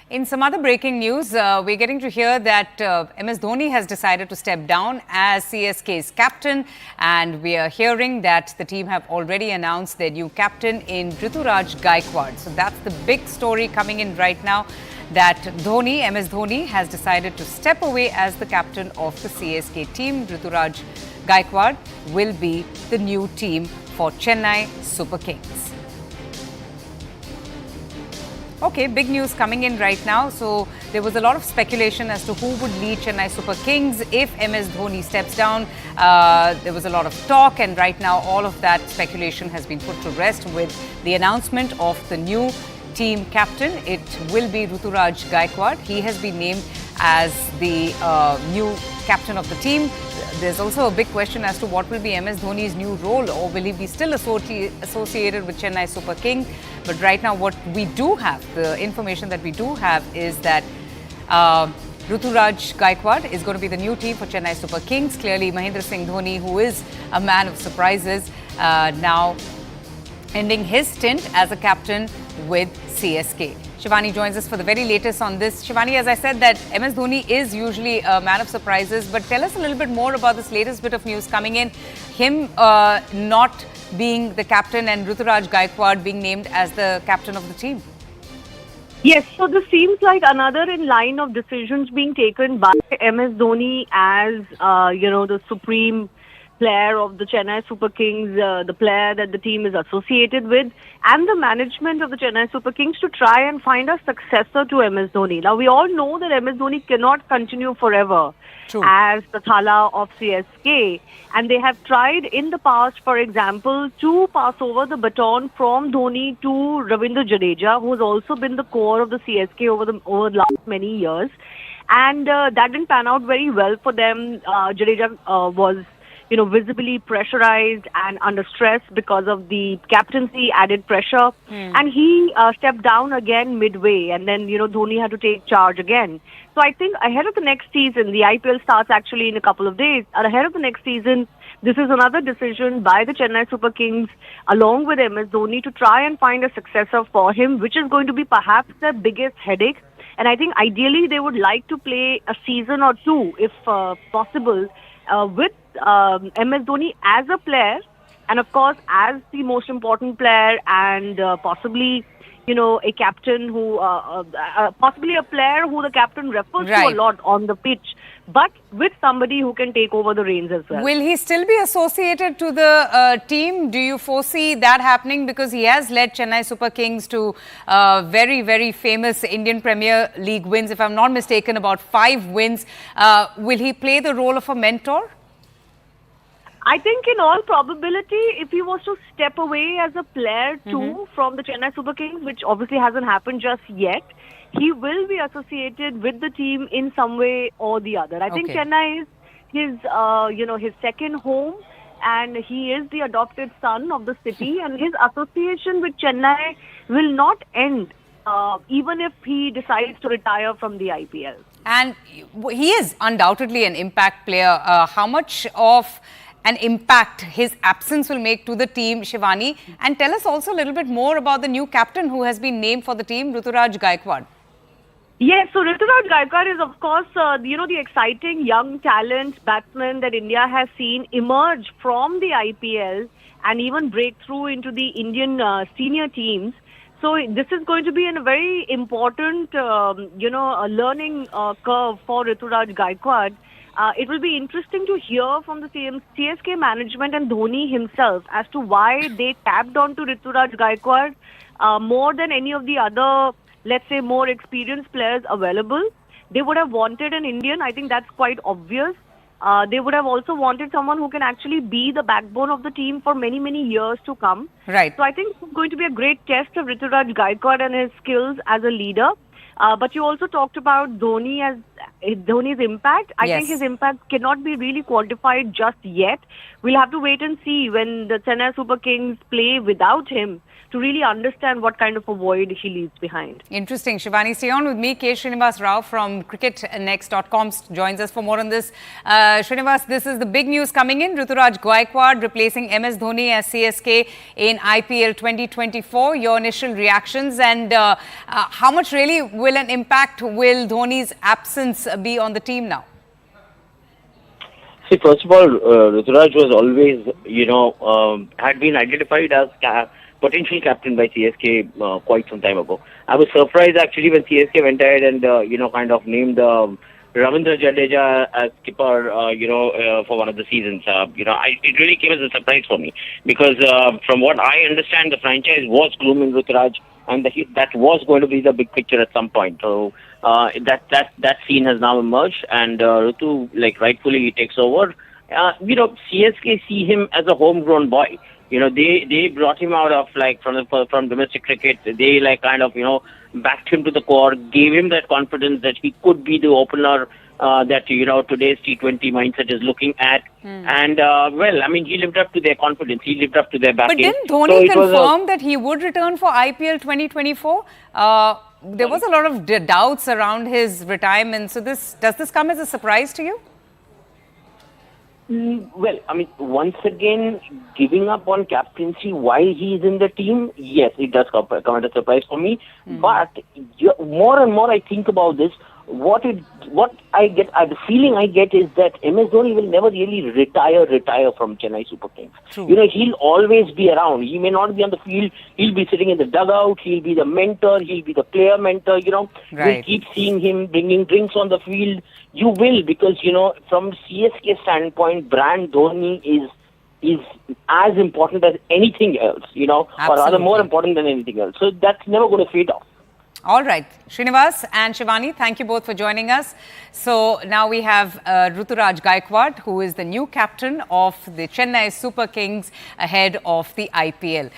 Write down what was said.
In some other breaking news, we're getting to hear that MS Dhoni has decided to step down as CSK's captain, and we are hearing that the team have already announced their new captain in Ruturaj Gaikwad. So that's the big story coming in right now, that Dhoni, MS Dhoni, has decided to step away as the captain of the CSK team. Ruturaj Gaikwad will be the new team for Chennai Super Kings. Okay, big news coming in right now. So there was a lot of speculation as to who would lead Chennai Super Kings if MS Dhoni steps down. There was a lot of talk, and right now all of that speculation has been put to rest with the announcement of the new team captain. It will be Ruturaj Gaikwad. He has been named as the new captain of the team. There's also a big question as to what will be MS Dhoni's new role, or will he be still associated with Chennai Super Kings? But right now what we do have, the information that we do have is that Ruturaj Gaikwad is going to be the new team for Chennai Super Kings. Clearly Mahendra Singh Dhoni, who is a man of surprises, now ending his stint as a captain with CSK. Shivani joins us for the very latest on this. Shivani, as I said, that MS Dhoni is usually a man of surprises, but tell us a little bit more about this latest bit of news coming in. Him not being the captain and Ruturaj Gaikwad being named as the captain of the team. Yes, so this seems like another in line of decisions being taken by MS Dhoni as, the supreme player of the Chennai Super Kings, the player that the team is associated with, and the management of the Chennai Super Kings to try and find a successor to MS Dhoni. Now, we all know that MS Dhoni cannot continue forever as the Thala of CSK, and they have tried in the past, for example, to pass over the baton from Dhoni to Ravindra Jadeja, who has also been the core of the CSK over the last many years, and that didn't pan out very well for them. Jadeja was visibly pressurized and under stress because of the captaincy added pressure. And he stepped down again midway, and then, Dhoni had to take charge again. So I think ahead of the next season, the IPL starts actually in a couple of days. Ahead of the next season, this is another decision by the Chennai Super Kings along with MS Dhoni to try and find a successor for him, which is going to be perhaps their biggest headache. And I think ideally they would like to play a season or two, if possible, with MS Dhoni as a player, and of course as the most important player, and possibly a captain who possibly a player who the captain refers to a lot on the pitch, but with somebody who can take over the reins as well. Will he still be associated to the team? Do you foresee that happening? Because he has led Chennai Super Kings to very, very famous Indian Premier League wins, if I'm not mistaken, about 5 wins. Will he play the role of a mentor? I think in all probability, if he was to step away as a player too from the Chennai Super Kings, which obviously hasn't happened just yet, he will be associated with the team in some way or the other. I think Chennai is his second home, and he is the adopted son of the city, and his association with Chennai will not end even if he decides to retire from the IPL. And he is undoubtedly an impact player. How much of an impact his absence will make to the team, Shivani? And tell us also a little bit more about the new captain who has been named for the team, Ruturaj Gaikwad. Yes, so Ruturaj Gaikwad is, of course, the exciting young talent batsman that India has seen emerge from the IPL and even break through into the Indian senior teams. So this is going to be a very important, a learning curve for Ruturaj Gaikwad. It will be interesting to hear from the CSK management and Dhoni himself as to why they tapped on to Ruturaj Gaikwad more than any of the other, let's say, more experienced players available. They would have wanted an Indian. I think that's quite obvious. They would have also wanted someone who can actually be the backbone of the team for many, many years to come. Right. So I think it's going to be a great test of Ruturaj Gaikwad and his skills as a leader. But you also talked about Dhoni's impact. I think his impact cannot be really quantified just yet. We'll have to wait and see when the Chennai Super Kings play without him to really understand what kind of a void he leaves behind. Interesting. Shivani, stay on with me. K. Srinivas Rao from cricketnext.com joins us for more on this. Srinivas, this is the big news coming in. Ruturaj Gaikwad replacing MS Dhoni as CSK in IPL 2024. Your initial reactions, and how much really will an impact will Dhoni's absence be on the team now? See, first of all, Ruturaj was always, had been identified as potential captain by CSK quite some time ago. I was surprised actually when CSK went ahead and, kind of named Ravindra Jadeja as skipper, for one of the seasons. It really came as a surprise for me because from what I understand, the franchise was grooming Ruturaj, and that was going to be the big picture at some point. So that scene has now emerged, and Rutu, rightfully takes over. CSK see him as a homegrown boy. They brought him out of from domestic cricket. They backed him to the core, gave him that confidence that he could be the opener that today's T20 mindset is looking at. And he lived up to their confidence. He lived up to their backing. But didn't Dhoni confirm that he would return for IPL 2024? There was a lot of doubts around his retirement. So does this come as a surprise to you? Well, once again, giving up on captaincy while he's in the team, yes, it does come as a surprise for me. But more and more I think about this, what I get, the feeling I get is that MS Dhoni will never really retire from Chennai Super Kings. True. He'll always be around. He may not be on the field. He'll be sitting in the dugout. He'll be the mentor. He'll be the player mentor. Right. We'll keep seeing him bringing drinks on the field. You will, because from CSK standpoint, brand Dhoni is as important as anything else. Or rather more important than anything else. So that's never going to fade off. All right. Srinivas and Shivani, thank you both for joining us. So now we have Ruturaj Gaikwad, who is the new captain of the Chennai Super Kings ahead of the IPL.